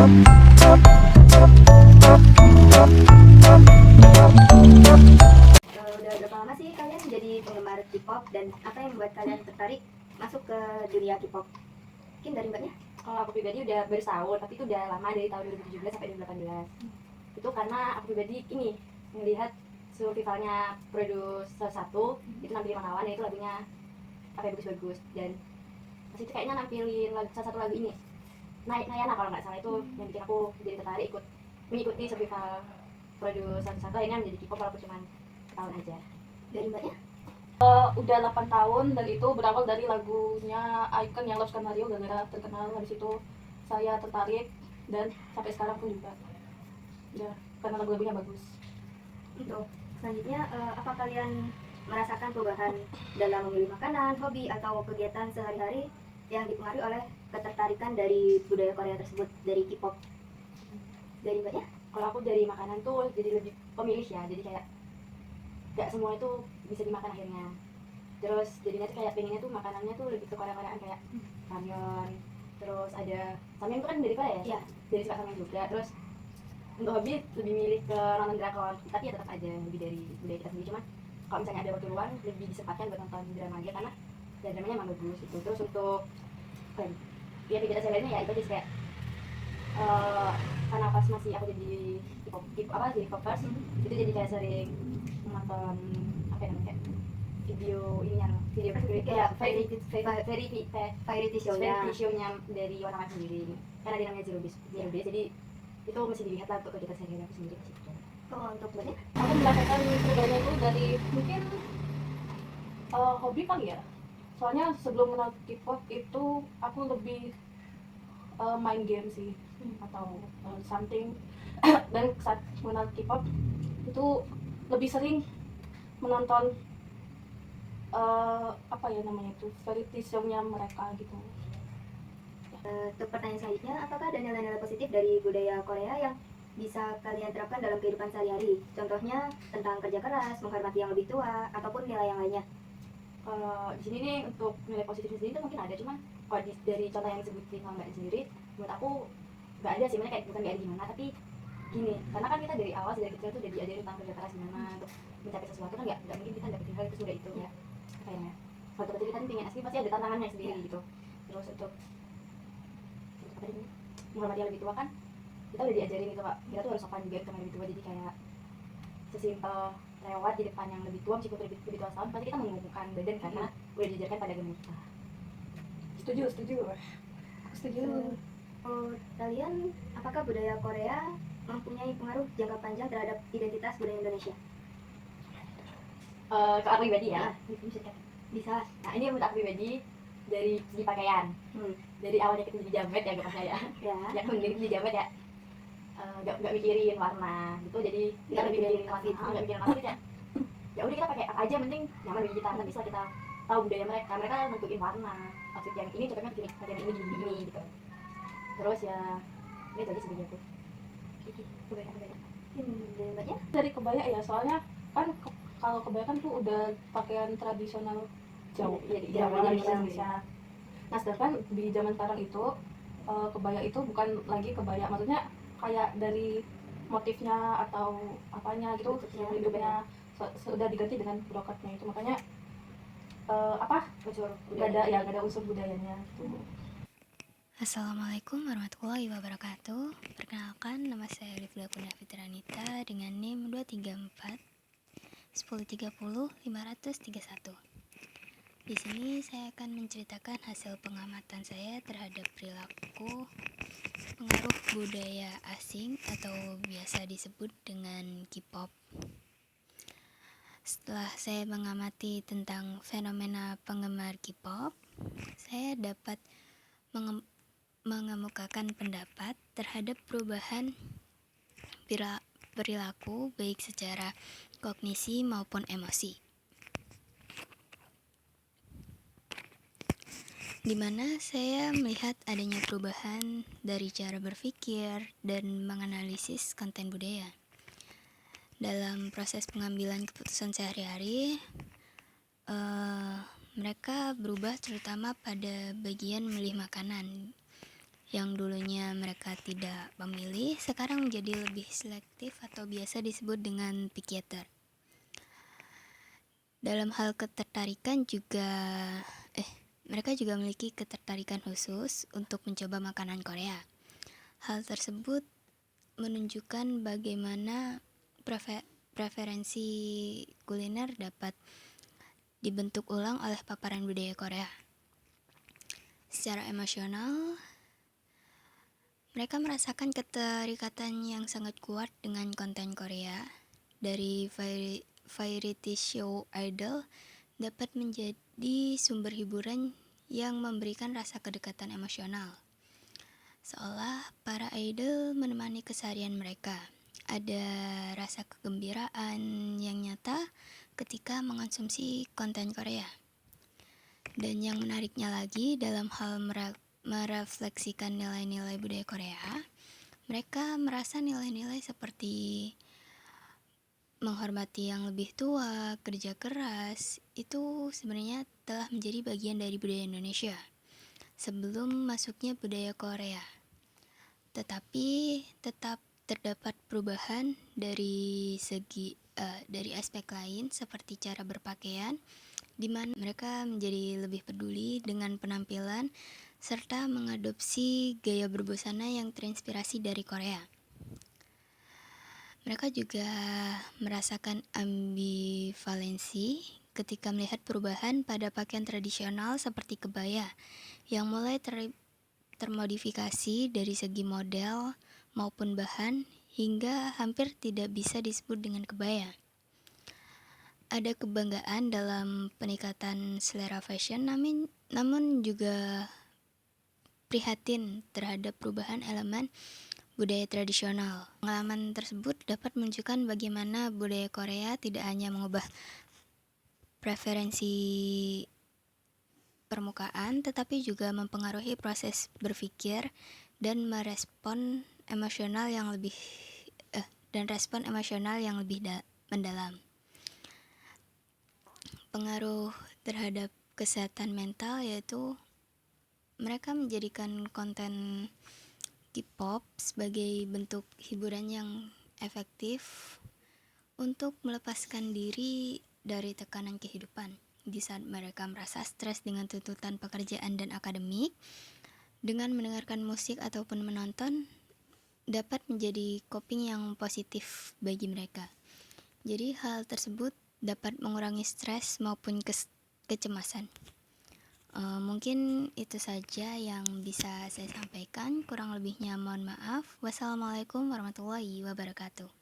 Udah berapa lama sih kalian menjadi penggemar K-pop dan apa yang membuat kalian tertarik masuk ke dunia K-pop? Mungkin dari mbaknya? Kalau aku pribadi udah baru setahun, tapi itu udah lama dari tahun 2017 sampai 2018. Itu karena aku pribadi ini melihat survivalnya Produce satu itu nampilin Manawan, itu lagunya apa ya, bagus-bagus, dan pas itu kayaknya nampilin salah satu lagu ini Nayana kalau nggak salah, itu yang bikin aku jadi tertarik ikut mengikuti survival Produce satu, akhirnya menjadi K-pop walaupun cuma setahun aja. Dari mbaknya? Udah 8 tahun, dan itu berawal dari lagunya Icon yang Love Scenario, gara-gara terkenal. Habis itu saya tertarik dan sampai sekarang pun juga ya, karena lagu-lagunya bagus. Untuk selanjutnya, apa kalian merasakan perubahan dalam memilih makanan, hobi, atau kegiatan sehari-hari yang dipengaruhi oleh ketertarikan dari budaya Korea tersebut, dari K-pop? Dari mbaknya? Kalau aku dari makanan tuh jadi lebih pemilih ya, jadi kayak gak semua itu bisa dimakan akhirnya. Terus jadinya tuh kayak pengennya tuh makanannya tuh lebih ke Korea-Koreaan, kayak ramyeon. Terus ada samyang itu kan dari Korea ya? Iya. Dari suka samyang juga. Terus untuk hobi lebih milih ke nonton drakor, tapi ya tetap aja lebih dari budaya kita sendiri. Cuman kalau misalnya ada waktu luang lebih disempatkan buat nonton drama aja, karena ya dramanya emang bagus itu. Terus untuk ya kegiatan sehari-harinya ya itu aja, kayak karena pas masih aku jadi jadi popers, itu jadi kayak sering nonton apa ya namanya, kayak video ini yang video kayak variety show-nya dari Warna sendiri, karena dia namanya Zero Base, jadi itu mesti dilihat lah untuk kegiatan sehari-hari aku sendiri. Oh, untuk mbaknya? Aku merasakan perubahannya itu dari mungkin hobi kali ya. Soalnya sebelum kenal K-pop itu aku lebih main game sih, atau something. Dan saat mengenal K-pop itu lebih sering menonton apa ya namanya itu, variety show-nya mereka gitu. Untuk pertanyaan selanjutnya, apakah ada nilai-nilai positif dari budaya Korea yang bisa kalian terapkan dalam kehidupan sehari-hari? Contohnya tentang kerja keras, menghormati yang lebih tua, ataupun nilai yang lainnya. Di sini nih untuk nilai positifnya sendiri tuh mungkin ada, cuman kalau dari contoh yang disebutin sama mbak sendiri, menurut aku nggak ada sih, mana kayak bukan nggak ada gimana, tapi gini, karena kan kita dari awal dari kecil tuh udah diajarin tentang kerja keras gimana untuk mencapai sesuatu, kan nggak mungkin kita dapetin hal itu sudah itu ya, kayaknya waktu kecil kita pengen asli pasti ada tantangannya sendiri gitu. Terus untuk apa ini, menghormati yang lebih tua, kan kita udah diajarin gitu Pak, kita tuh harus sopan juga sama yang lebih tua, jadi kayak sesimpel lewat di depan yang lebih tua, meskipun lebih tua setahun, pasti kita mengumpulkan badan karena udah diajarkan pada agama kita. Setuju aku setuju. Kalian, apakah budaya Korea mempunyai pengaruh jangka panjang terhadap identitas budaya Indonesia? Ke aku pribadi ya, Bisa. nah ini menurut aku pribadi dari segi pakaian. Dari awalnya kita jadi jamet ya, gak pas ya, yang mending jadi jamet ya, gak mikirin warna gitu, jadi kita lebih mikirin warna, gak mikirin outfit ya. Ya udah kita pakai apa aja, penting nyaman bagi kita. Tapi setelah kita tahu budaya mereka nentuin warna outfit yang ini cocoknya begini, pakai yang ini gini gitu. Terus ya ini tadi sebenarnya aku Dari mbaknya? Dari kebaya ya, soalnya kan kalau kebaya kan tuh udah pakaian tradisional Jawa, ya, di Jawa Indonesia. Indonesia. Nah sedangkan di zaman sekarang itu kebaya itu bukan lagi kebaya, maksudnya kayak dari motifnya atau apanya gitu, hidupnya sudah diganti dengan brokatnya itu, makanya nggak ada unsur budayanya gitu. Assalamualaikum warahmatullahi wabarakatuh. Perkenalkan, nama saya Rifda Kunda Fitranita dengan NIM 234 1030 531. Di sini saya akan menceritakan hasil pengamatan saya terhadap perilaku pengaruh budaya asing atau biasa disebut dengan K-pop. Setelah saya mengamati tentang fenomena penggemar K-pop, saya dapat mengemukakan pendapat terhadap perubahan perilaku baik secara kognisi maupun emosi, di mana saya melihat adanya perubahan dari cara berpikir dan menganalisis konten budaya. Dalam proses pengambilan keputusan sehari-hari, mereka berubah terutama pada bagian memilih makanan, yang dulunya mereka tidak memilih, sekarang menjadi lebih selektif atau biasa disebut dengan picky eater. Dalam hal ketertarikan juga, mereka juga memiliki ketertarikan khusus untuk mencoba makanan Korea. Hal tersebut menunjukkan bagaimana preferensi kuliner dapat dibentuk ulang oleh paparan budaya Korea. Secara emosional, mereka merasakan keterikatan yang sangat kuat dengan konten Korea. Dari variety show idol dapat menjadi sumber hiburan yang memberikan rasa kedekatan emosional. Seolah para idol menemani keseharian mereka. Ada rasa kegembiraan yang nyata ketika mengonsumsi konten Korea. Dan yang menariknya lagi, dalam hal merefleksikan nilai-nilai budaya Korea, mereka merasa nilai-nilai seperti menghormati yang lebih tua, kerja keras, itu sebenarnya telah menjadi bagian dari budaya Indonesia sebelum masuknya budaya Korea. Tetapi tetap terdapat perubahan dari aspek lain seperti cara berpakaian, di mana mereka menjadi lebih peduli dengan penampilan serta mengadopsi gaya berbusana yang terinspirasi dari Korea. Mereka juga merasakan ambivalensi ketika melihat perubahan pada pakaian tradisional seperti kebaya yang mulai termodifikasi dari segi model maupun bahan hingga hampir tidak bisa disebut dengan kebaya. Ada kebanggaan dalam peningkatan selera fashion, namun juga prihatin terhadap perubahan elemen budaya tradisional. Pengalaman tersebut dapat menunjukkan bagaimana budaya Korea tidak hanya mengubah preferensi permukaan, tetapi juga mempengaruhi proses berpikir dan respon emosional yang lebih mendalam. Pengaruh terhadap kesehatan mental yaitu mereka menjadikan konten K-pop sebagai bentuk hiburan yang efektif untuk melepaskan diri dari tekanan kehidupan. Di saat mereka merasa stres dengan tuntutan pekerjaan dan akademik, dengan mendengarkan musik ataupun menonton dapat menjadi coping yang positif bagi mereka. Jadi hal tersebut dapat mengurangi stres maupun kecemasan. Mungkin itu saja yang bisa saya sampaikan. Kurang lebihnya mohon maaf. Wassalamualaikum warahmatullahi wabarakatuh.